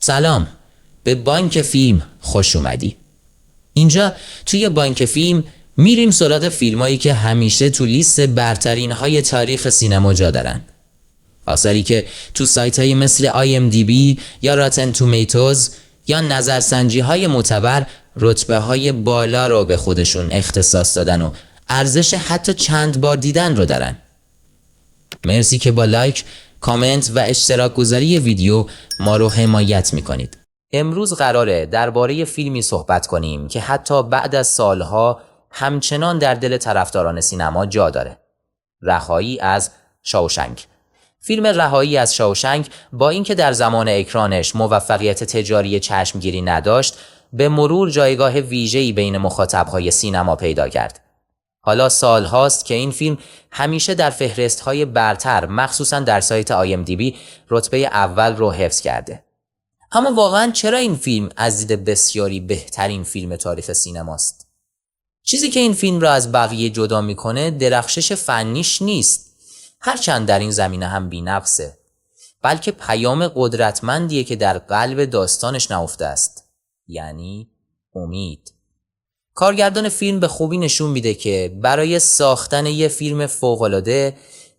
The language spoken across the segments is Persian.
سلام، به بانک فیلم خوش اومدی. اینجا توی بانک فیلم میریم سراغ فیلمایی که همیشه تو لیست برترین های تاریخ سینما جا دارن. آثاری که تو سایت های مثل IMDb یا راتن تومیتوز یا نظرسنجی های معتبر رتبه های بالا رو به خودشون اختصاص دادن و ارزش حتی چند بار دیدن رو دارن. مرسی که با لایک، کامنت و اشتراک گذاری ویدیو ما رو حمایت میکنید. امروز قراره درباره فیلمی صحبت کنیم که حتی بعد از سالها همچنان در دل طرفداران سینما جا داره. رهایی از شاوشنگ. فیلم رهایی از شاوشنگ با اینکه در زمان اکرانش موفقیت تجاری چشمگیری نداشت، به مرور جایگاه ویژه‌ای بین مخاطب‌های سینما پیدا کرد. حالا سال هاست که این فیلم همیشه در فهرست‌های برتر، مخصوصاً در سایت IMDb، رتبه اول رو حفظ کرده. اما واقعاً چرا این فیلم از دید بسیاری بهترین فیلم تاریخ سینماست؟ چیزی که این فیلم را از بقیه جدا میکنه درخشش فنیش نیست، هرچند در این زمینه هم بی‌نقصه، بلکه پیام قدرتمندیه که در قلب داستانش نهفته است، یعنی امید. کارگردان فیلم به خوبی نشون میده که برای ساختن یه فیلم فوق‌العاده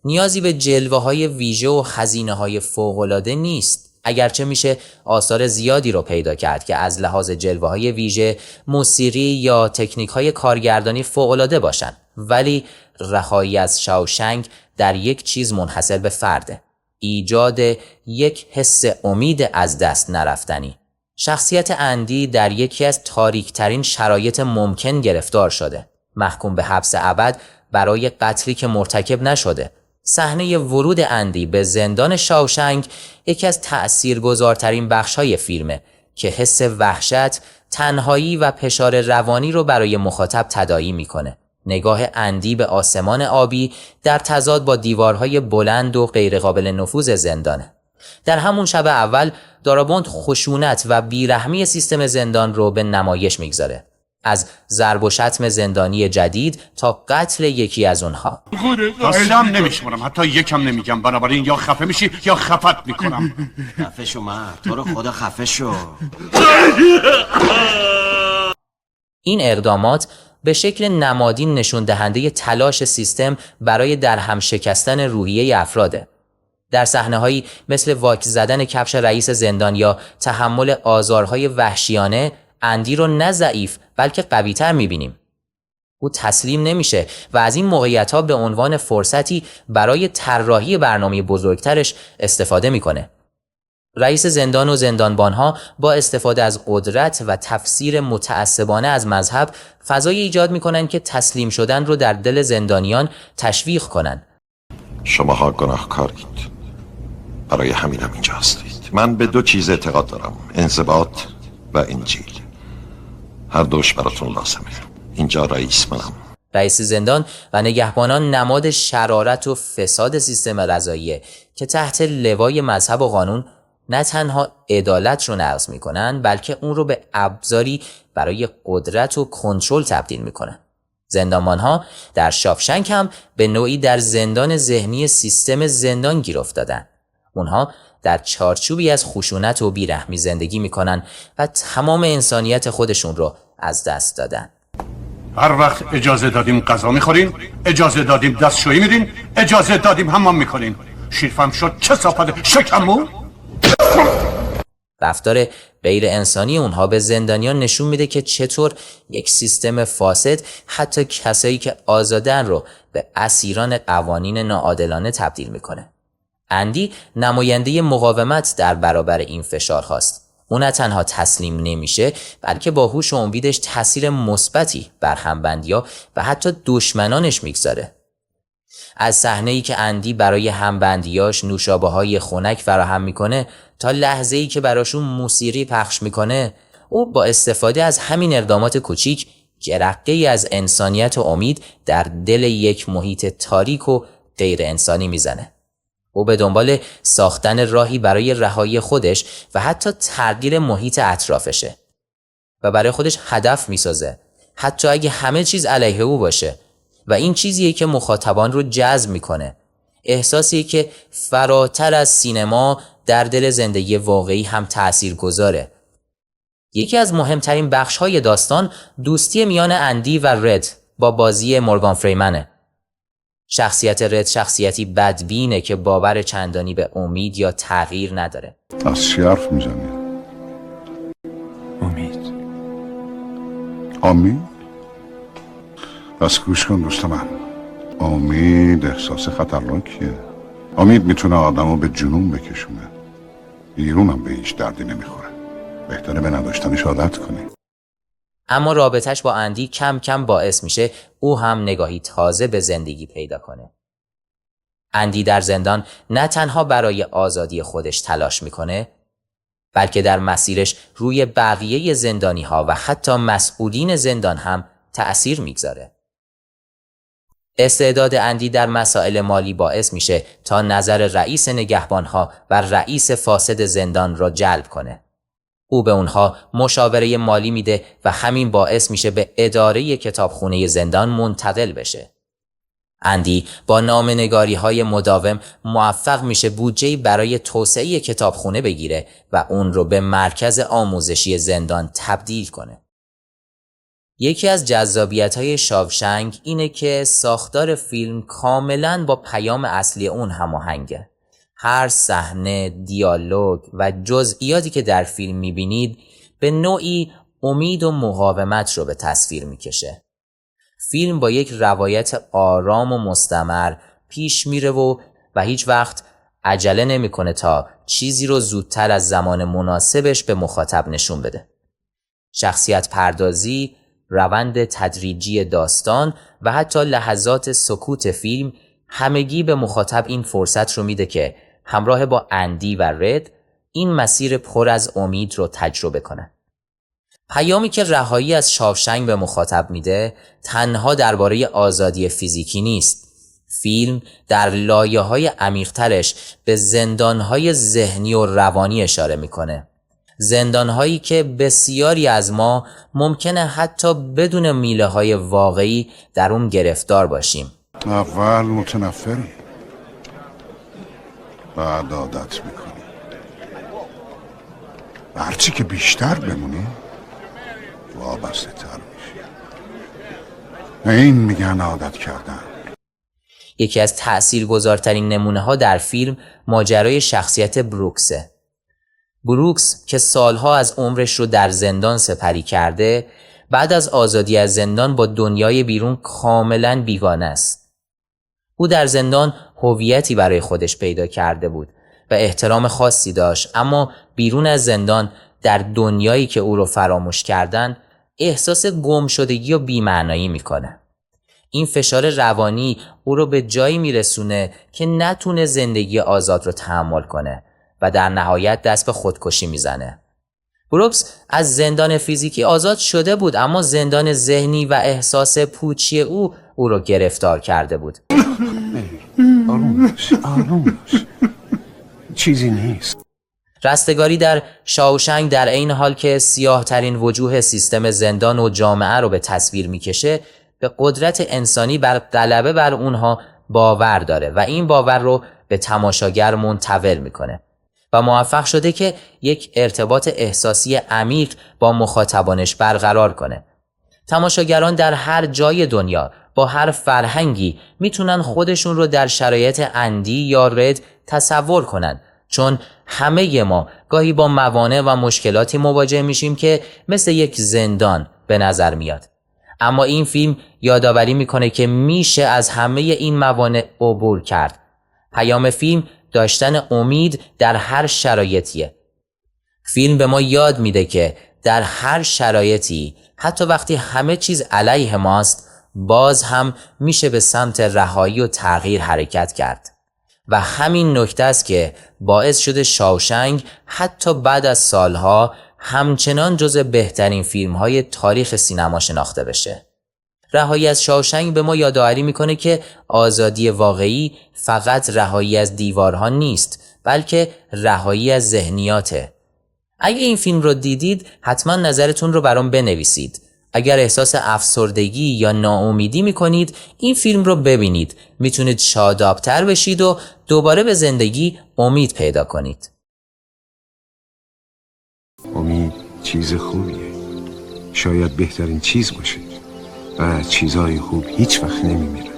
نیازی به جلوه‌های ویژه و هزینه‌های فوق‌العاده نیست، اگرچه میشه آثار زیادی رو پیدا کرد که از لحاظ جلوه‌های ویژه، موسیقی یا تکنیک‌های کارگردانی فوق‌العاده باشن، ولی رهایی از شاوشنگ در یک چیز منحصر به فرده: ایجاد یک حس امید از دست نرفتنی. شخصیت اندی در یکی از تاریک‌ترین شرایط ممکن گرفتار شده، محکوم به حبس ابد برای قتلی که مرتکب نشده. صحنه ورود اندی به زندان شاوشنگ یکی از تأثیرگذارترین بخش‌های فیلمه که حس وحشت، تنهایی و فشار روانی رو برای مخاطب تداعی میکنه. نگاه اندی به آسمان آبی در تضاد با دیوارهای بلند و غیرقابل نفوذ زندانه. در همون شب اول دارابوند خشونت و بیرحمی سیستم زندان رو به نمایش میگذاره، از ضرب و شتم زندانی جدید تا قتل یکی از اونها. اصلا نمیشمارم، حتی یکم نمیگم، بنابراین یا خفه میشی یا خفت میکنم. خفه شو مرد، تو رو خدا خفه شو. این اقدامات به شکل نمادین نشون دهنده تلاش سیستم برای درهم شکستن روحیه افراده. در صحنه‌هایی مثل واک زدن کفش رئیس زندان یا تحمل آزارهای وحشیانه، اندی رو نه ضعیف بلکه قوی‌تر می‌بینیم. او تسلیم نمیشه و از این موقعیت‌ها به عنوان فرصتی برای طراحی برنامه بزرگترش استفاده می‌کنه. رئیس زندان و زندانبانها با استفاده از قدرت و تفسیر متعصبانه از مذهب فضای ایجاد می‌کنن که تسلیم شدن رو در دل زندانیان تشویق کنن. شماها گناهکارید، برای همینم اینجا هستید. من به دو چیز اعتقاد دارم: انضباط و انجیل. هر دوش براتون لازمه. اینجا رئیس منم. رئیس زندان و نگهبانان نماد شرارت و فساد سیستم قضاییه که تحت لوای مذهب و قانون نه تنها عدالت رو نقض میکنن، بلکه اون رو به ابزاری برای قدرت و کنترل تبدیل میکنن. زندانبانها در شاوشنگ هم به نوعی در زندان ذهنی سیستم زندان گیر افتادن. اونها در چارچوبی از خشونت و بیرحمی زندگی میکنن و تمام انسانیت خودشون رو از دست دادن. هر وقت اجازه دادیم غذا میخورین، اجازه دادیم دستشویی میرین، اجازه دادیم حمام میکنین. شیرفهم شد چه صافت شکمو. رفتار غیر انسانی اونها به زندانیان نشون میده که چطور یک سیستم فاسد حتی کسایی که آزادن رو به اسیران قوانین ناعادلانه تبدیل میکنه. اندی نماینده مقاومت در برابر این فشار هاست. اون نه تنها تسلیم نمیشه، بلکه با هوش و امیدش تاثیر مثبتی بر همبندی‌ها و حتی دشمنانش میگذاره. از صحنه‌ای که اندی برای همبندیاش نوشابه‌های خنک فراهم میکنه تا لحظه‌ای که براشون موسیقی پخش میکنه، او با استفاده از همین اقدامات کوچیک جرقه‌ای از انسانیت و امید در دل یک محیط تاریک و غیر انسانی میزنه. او به دنبال ساختن راهی برای رهایی خودش و حتی تغییر محیط اطرافشه و برای خودش هدف میسازه، حتی اگه همه چیز علیه او باشه، و این چیزیه که مخاطبان رو جذب میکنه. احساسی که فراتر از سینما در دل زندگی واقعی هم تأثیر گذاره. یکی از مهمترین بخش‌های داستان دوستی میان اندی و رد با بازی مورگان فریمنه. شخصیت رد شخصیتی بدبینه که باور چندانی به امید یا تغییر نداره. از چی حرف میزنی؟ امید؟ پس گوش کن دوست من. امید احساس خطرناکیه. امید میتونه آدمو به جنون بکشونه. بیرونم به هیچ دردی نمیخوره. بهتره به نداشتنش عادت کنی. اما رابطش با اندی کم کم باعث میشه او هم نگاهی تازه به زندگی پیدا کنه. اندی در زندان نه تنها برای آزادی خودش تلاش میکنه، بلکه در مسیرش روی بقیه زندانی ها و حتی مسئولین زندان هم تأثیر میگذاره. استعداد اندی در مسائل مالی باعث میشه تا نظر رئیس نگهبانها و رئیس فاسد زندان را جلب کنه. او به اونها مشاوره مالی میده و همین باعث میشه به اداره کتابخونه زندان منتقل بشه. اندی با نامه‌نگاری های مداوم موفق میشه بودجه‌ای برای توسعه کتابخونه بگیره و اون رو به مرکز آموزشی زندان تبدیل کنه. یکی از جذابیت‌های شاوشنگ اینه که ساختار فیلم کاملاً با پیام اصلی اون هماهنگه. هر صحنه، دیالوگ و جزئیاتی که در فیلم میبینید به نوعی امید و مقاومت رو به تصویر میکشه. فیلم با یک روایت آرام و مستمر پیش میره و هیچ وقت عجله نمیکنه تا چیزی رو زودتر از زمان مناسبش به مخاطب نشون بده. شخصیت پردازی، روند تدریجی داستان و حتی لحظات سکوت فیلم همگی به مخاطب این فرصت رو میده که همراه با اندی و رد این مسیر پر از امید رو تجربه کنه. پیامی که رهایی از شاوشنگ به مخاطب میده تنها درباره آزادی فیزیکی نیست. فیلم در لایه‌های عمیق‌ترش به زندان‌های ذهنی و روانی اشاره میکنه. زندان‌هایی که بسیاری از ما ممکنه حتی بدون میله‌های واقعی در اون گرفتار باشیم. اول متنفری، بعد عادت میکنی، و هرچی که بیشتر بمونی وابسته تر میشی. این میگن عادت کردن. یکی از تأثیرگذارترین نمونه‌ها در فیلم ماجرای شخصیت بروکسه. بروکس که سالها از عمرش رو در زندان سپری کرده، بعد از آزادی از زندان با دنیای بیرون کاملاً بیگانه است. او در زندان هویتی برای خودش پیدا کرده بود و احترام خاصی داشت، اما بیرون از زندان در دنیایی که او رو فراموش کردن احساس گمشدگی و بی‌معنایی میکنه. این فشار روانی او رو به جایی میرسونه که نتونه زندگی آزاد رو تحمل کنه و در نهایت دست به خودکشی میزنه. بروکس از زندان فیزیکی آزاد شده بود، اما زندان ذهنی و احساس پوچی او رو گرفتار کرده بود. آروم باش. چیزی نیست. رستگاری در شاوشنگ در عین حال که سیاه ترین وجوه سیستم زندان و جامعه رو به تصویر میکشه، به قدرت انسانی بر غلبه بر اونها باور داره و این باور رو به تماشاگر منتقل میکنه و موفق شده که یک ارتباط احساسی عمیق با مخاطبانش برقرار کنه. تماشاگران در هر جای دنیا با هر فرهنگی میتونن خودشون رو در شرایط اندی یا رد تصور کنن، چون همه ما گاهی با موانع و مشکلاتی مواجه میشیم که مثل یک زندان به نظر میاد. اما این فیلم یادآوری میکنه که میشه از همه این موانع عبور کرد. پیام فیلم داشتن امید در هر شرایطیه. فیلم به ما یاد میده که در هر شرایطی، حتی وقتی همه چیز علیه ماست، باز هم میشه به سمت رهایی و تغییر حرکت کرد. و همین نکته است که باعث شده شاوشنگ حتی بعد از سالها همچنان جزو بهترین فیلم‌های تاریخ سینما شناخته بشه. رهایی از شاوشنگ به ما یادآوری میکنه که آزادی واقعی فقط رهایی از دیوارها نیست، بلکه رهایی از ذهنیاته. اگه این فیلم رو دیدید حتما نظرتون رو برام بنویسید. اگر احساس افسردگی یا ناامیدی میکنید این فیلم رو ببینید. میتونید شادابتر بشید و دوباره به زندگی امید پیدا کنید. امید چیز خوبیه. شاید بهترین چیز باشه و چیزهای خوب هیچ وقت نمیمیرن.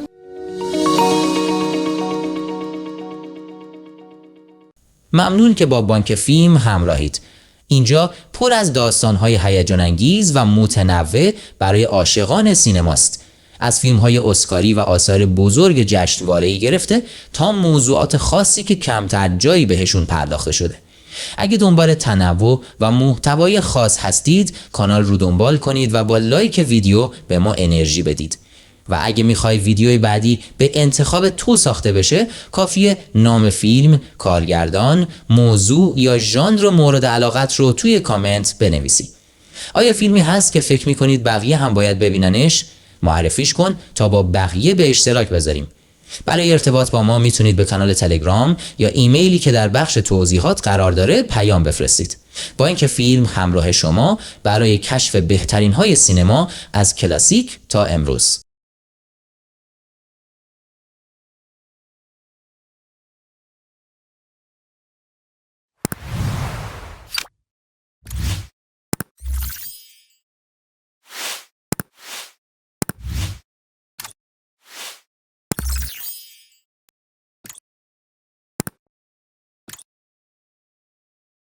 ممنون که با بانک فیلم همراهید. اینجا پر از داستان‌های هیجان انگیز و متنوع برای عاشقان سینماست. از فیلم‌های اسکاری و آثار بزرگ جشنواره‌ای گرفته تا موضوعات خاصی که کمتر جایی بهشون پرداخته شده. اگه دنبال تنوع و محتوای خاص هستید، کانال رو دنبال کنید و با لایک ویدیو به ما انرژی بدید. و اگه میخوای ویدیوی بعدی به انتخاب تو ساخته بشه، کافیه نام فیلم، کارگردان، موضوع یا ژانر مورد علاقت رو توی کامنت بنویسی. آیا فیلمی هست که فکر میکنید بقیه هم باید ببیننش؟ معرفیش کن تا با بقیه به اشتراک بذاریم. برای ارتباط با ما میتونید به کانال تلگرام یا ایمیلی که در بخش توضیحات قرار داره پیام بفرستید. با اینکه فیلم همراه شما برای کشف بهترین های سینما از کلاسیک تا امروز.